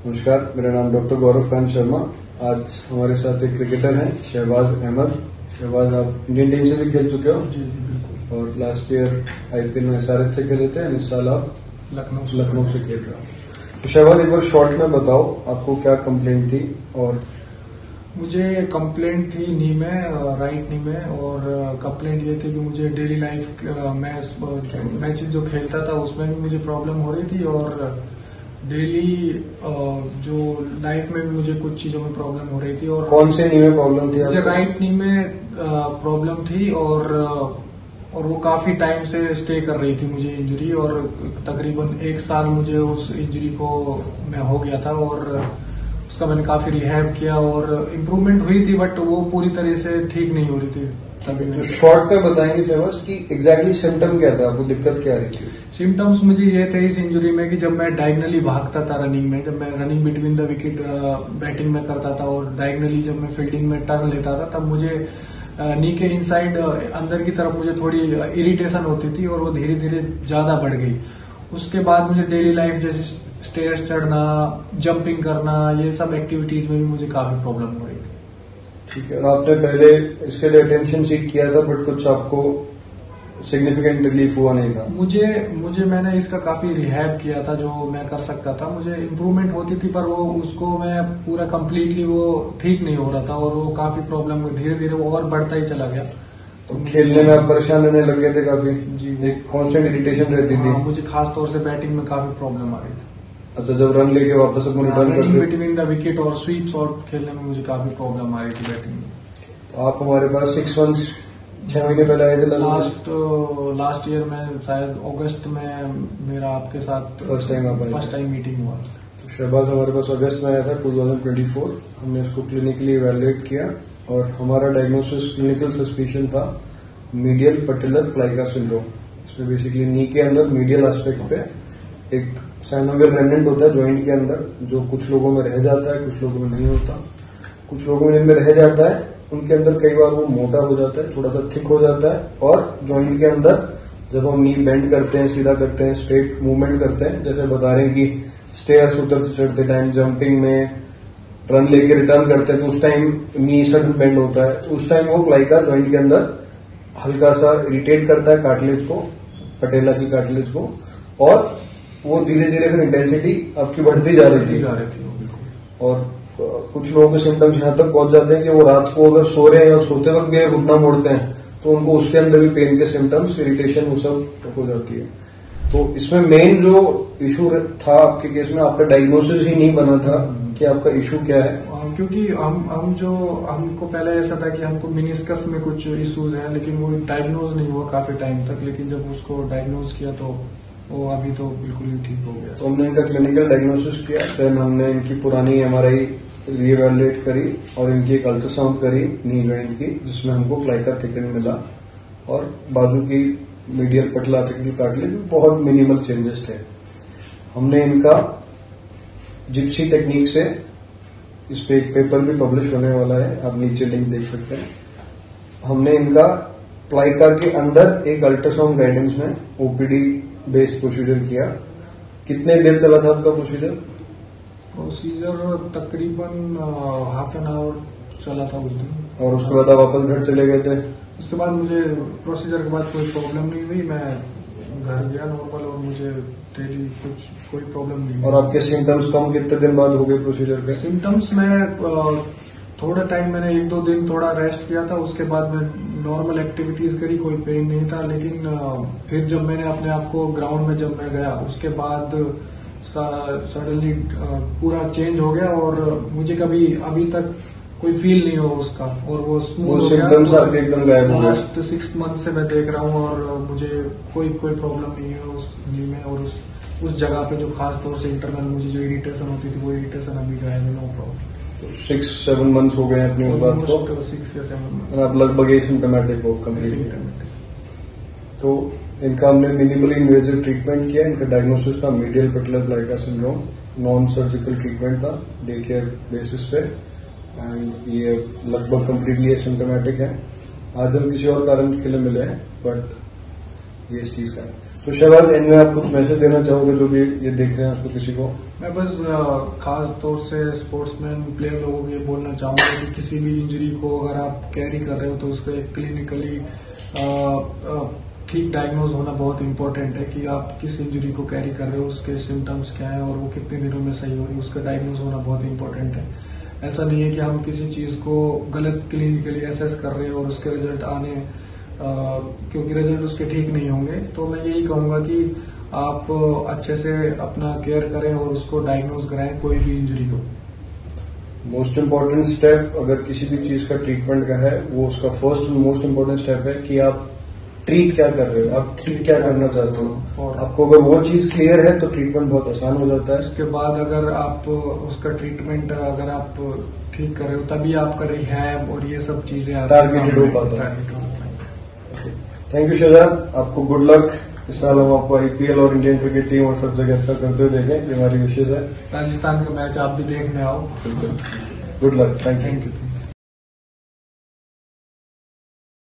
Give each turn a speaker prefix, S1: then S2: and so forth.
S1: नमस्कार, मेरा नाम डॉक्टर गौरव खान शर्मा। आज हमारे साथ एक क्रिकेटर हैं शहबाज अहमद। शहबाज, आप इंडियन टीम से भी खेल चुके हो?
S2: जी बिल्कुल।
S1: और लास्ट ईयर आईपीएल में SRH से खेले थे, इस साल आप लखनऊ से खेल रहे हो। तो शहबाज, एक बार शॉर्ट में बताओ आपको क्या कंप्लेंट थी? और
S2: मुझे कंप्लेंट थी नी में, राइट नी में, और कंप्लेंट ये थी कि मुझे डेली लाइफ मैचेस जो खेलता था उसमें भी मुझे प्रॉब्लम हो रही थी, और डेली जो लाइफ में भी मुझे कुछ चीजों में प्रॉब्लम हो रही थी। और
S1: कौन से नी में प्रॉब्लम थी?
S2: मुझे राइट नी में प्रॉब्लम थी, और वो काफी टाइम से स्टे कर रही थी मुझे इंजरी, और तकरीबन 1 साल मुझे उस इंजरी को मैं हो गया था, और उसका मैंने काफी रिहैब किया और इम्प्रूवमेंट हुई थी, बट वो पूरी तरह से ठीक नहीं हो रही थी।
S1: तो शॉर्ट में बताएंगे शहबाज कि एग्जैक्टली सिम्टम क्या था, आपको दिक्कत क्या आ रही थी?
S2: सिम्टम्स मुझे ये थे इस इंजरी में कि जब मैं डायगनली भागता था रनिंग में, जब मैं running between the wicket batting में करता था, और डायगनली जब मैं फील्डिंग में टर्न लेता था, तब मुझे नी के इनसाइड अंदर की तरफ मुझे थोड़ी इरिटेशन होती थी, और वो धीरे धीरे ज्यादा बढ़ गई। उसके बाद मुझे डेली लाइफ जैसे स्टेयर्स चढ़ना, जंपिंग करना, ये सब एक्टिविटीज में भी मुझे काफी प्रॉब्लम हो रही थी।
S1: ठीक है, आपने पहले इसके लिए अटेंशन सीख किया था, बट कुछ आपको सिग्निफिकेंट रिलीफ हुआ नहीं था?
S2: मुझे मैंने इसका काफी रिहैब किया था जो मैं कर सकता था, मुझे इम्प्रूवमेंट होती थी, पर वो उसको मैं पूरा कंप्लीटली वो ठीक नहीं हो रहा था, और वो काफी प्रॉब्लम धीरे धीरे वो और बढ़ता ही चला गया।
S1: तो खेलने में आप परेशान रहने लग गए थे काफी?
S2: जी,
S1: एक कांस्टेंट इरिटेशन रहती थी?
S2: मुझे खास तौर से बैटिंग में काफी प्रॉब्लम आ रही थी।
S1: अच्छा, जब रन लेके वापस अपने रिटर्न
S2: रनिंग
S1: करते
S2: बिटवीन द विकेट और स्वीप शॉट खेलने में मुझे काफी प्रॉब्लम आ रही थी बैटिंग में।
S1: तो आप हमारे पास 6 मंथ्स 6 महीने पहले आए थे
S2: लास्ट ईयर में, शायद अगस्त में मेरा आपके साथ
S1: फर्स्ट टाइम
S2: मीटिंग हुआ।
S1: तो शहबाज हमारे पास अगस्त में आया था 2024। हमने इसको क्लिनिकली इवेलुएट किया, और हमारा डायग्नोसिस क्लिनिकल सस्पिशन था मीडियल पटेलर प्लाइका सिंड्रोम। इसमें बेसिकली नी के अंदर मीडियल एस्पेक्ट पे एक साइनोवियल रेमिनेंट होता है जॉइंट के अंदर, जो कुछ लोगों में रह जाता है, कुछ लोगों में नहीं होता। कुछ लोगों में जिनमें रह जाता है उनके अंदर कई बार वो मोटा हो जाता है, थोड़ा सा थिक हो जाता है, और जॉइंट के अंदर जब हम नी बेंड करते हैं, सीधा करते हैं, स्ट्रेट मूवमेंट करते हैं, जैसे बता रहे हैं कि स्टेयर्स उतरते चढ़ते टाइम, जंपिंग में, रन लेके रिटर्न करते हैं, तो उस टाइम नी सडन बेंड होता है, तो उस टाइम वो प्लाइका जॉइंट के अंदर हल्का सा इरिटेट करता है कार्टिलेज को, पटेला की कार्टिलेज को, और वो धीरे धीरे फिर इंटेंसिटी आपकी बढ़ती जा रही थी। और कुछ लोगों के सिम्टम्स यहां तक पहुंच जाते हैं कि वो रात को अगर सो रहे हैं या सोते वक्त भी घुटना मोड़ते हैं तो उनको उसके अंदर भी पेन के सिम्टम्स, इरिटेशन, वो सब हो जाती है। तो इसमें मेन जो इशू था आपके केस में, आपका डायग्नोसिस ही नहीं बना था कि आपका इशू क्या है।
S2: क्योंकि हमको पहले ऐसा था कि हमको मिनिस्कस में कुछ इश्यूज हैं, लेकिन वो डायग्नोज नहीं हुआ काफी टाइम तक, लेकिन जब उसको डायग्नोज किया तो वो अभी तो बिल्कुल ही ठीक हो गया।
S1: तो हमने इनका क्लिनिकल डायग्नोसिस किया, देन हमने इनकी पुरानी MRI रीएवैल्यूएट करी, और इनकी एक अल्ट्रासाउंड करी नी जॉइंट की, जिसमें हमको प्लाइका थिकन मिला, और बाजू की मीडियल पटला आर्टिकुलर कार्टिलेज में बहुत मिनिमल चेंजेस थे। हमने इनका जिप्सी टेक्निक से, इस पे एक पेपर भी पब्लिश होने वाला है, आप नीचे लिंक देख सकते हैं। हमने इनका प्लाइका के अंदर एक अल्ट्रासाउंड गाइडेंस में OPD बेस्ड प्रोसीजर किया। कितने देर चला था आपका प्रोसीजर
S2: तकरीबन हाफ एन आवर चला था उस दिन।
S1: और उसके बाद आप वापस घर चले गए थे?
S2: उसके बाद मुझे प्रोसीजर के बाद कोई प्रॉब्लम नहीं हुई, मैं घर गया नॉर्मल, और मुझे डेली कोई प्रॉब्लम नहीं।
S1: और आपके सिम्टम्स कम कितने दिन बाद हो गए प्रोसीजर के?
S2: सिम्टम्स में थोड़ा टाइम, मैंने 1-2 दिन थोड़ा रेस्ट किया था, उसके बाद मैं नॉर्मल एक्टिविटीज करी, कोई पेन नहीं था। लेकिन फिर जब मैंने अपने आप को ग्राउंड में जब मैं गया, उसके बाद सडनली पूरा चेंज हो गया, और मुझे कभी अभी तक कोई फील नहीं हो उसका, और वो स्मूथ हो गया।
S1: सिम्टम्स आपके एकदम गायब हो गए?
S2: लास्ट 6 मंथ से मैं देख रहा हूँ, और मुझे कोई प्रॉब्लम नहीं है उस नी में, और उस जगह पे जो खास तौर से इंटरनल मुझे जो इरिटेशन होती थी, वो इरिटेशन अभी गायब है, नो प्रॉब्लम।
S1: तो 6-7 मंथ्स हो गए अपनी उस बात को?
S2: 6 या 7 मंथ।
S1: आप लगभग एसिम्टोमेटिक हो कम्प्लीटली? तो इनका हमने मिनिमली इन्वेजिव ट्रीटमेंट किया। इनका डायग्नोसिस था medial patellar plica syndrome, non surgical treatment था डे केयर बेसिस पे, एंड ये लगभग कम्प्लीटली एसिम्टोमेटिक है। आज हम किसी और कारण के लिए मिले हैं, बट ये इस चीज का है। तो शहबाज, इनमें आप कुछ मैसेज देना चाहोगे जो भी ये देख रहे हैं उसको, किसी को?
S2: मैं बस खास तौर से स्पोर्ट्समैन प्लेयर लोगों को ये बोलना चाहूंगा कि किसी भी इंजरी को अगर आप कैरी कर रहे हो तो उसका एक क्लिनिकली ठीक डायग्नोज होना बहुत इंपॉर्टेंट है कि आप किस इंजरी को कैरी कर रहे हो, उसके सिम्टम्स क्या है और वो कितने दिनों में सही होगी, उसका डायग्नोज होना बहुत इंपॉर्टेंट है। ऐसा नहीं है कि हम किसी चीज को गलत क्लिनिकली एसेस कर रहे हैं और उसके रिजल्ट आने क्योंकि रिजल्ट उसके ठीक नहीं होंगे। तो मैं यही कहूंगा कि आप अच्छे से अपना केयर करें और उसको डायग्नोज कराएं कोई भी इंजरी को।
S1: मोस्ट इम्पोर्टेंट स्टेप अगर किसी भी चीज का ट्रीटमेंट का है, वो उसका फर्स्ट मोस्ट इम्पोर्टेंट स्टेप है कि आप ट्रीट क्या कर रहे हो, आप ट्रीट क्या करना चाहते हो। और आपको अगर वो चीज क्लियर है तो ट्रीटमेंट बहुत आसान हो जाता है।
S2: उसके बाद अगर आप उसका ट्रीटमेंट अगर आप ठीक कर रहे हो तभी आपका रिहैब और ये सब चीजें
S1: टारगेटेड हो पाता है। थैंक यू शहजाद, आपको गुड लक। इस साल हम आपको आईपीएल और इंडियन क्रिकेट टीम और सब जगह अच्छा करते हुए देखें, ये हमारी विशेष है।
S2: राजस्थान का मैच आप भी देखने आओ।
S1: Good luck, thank you.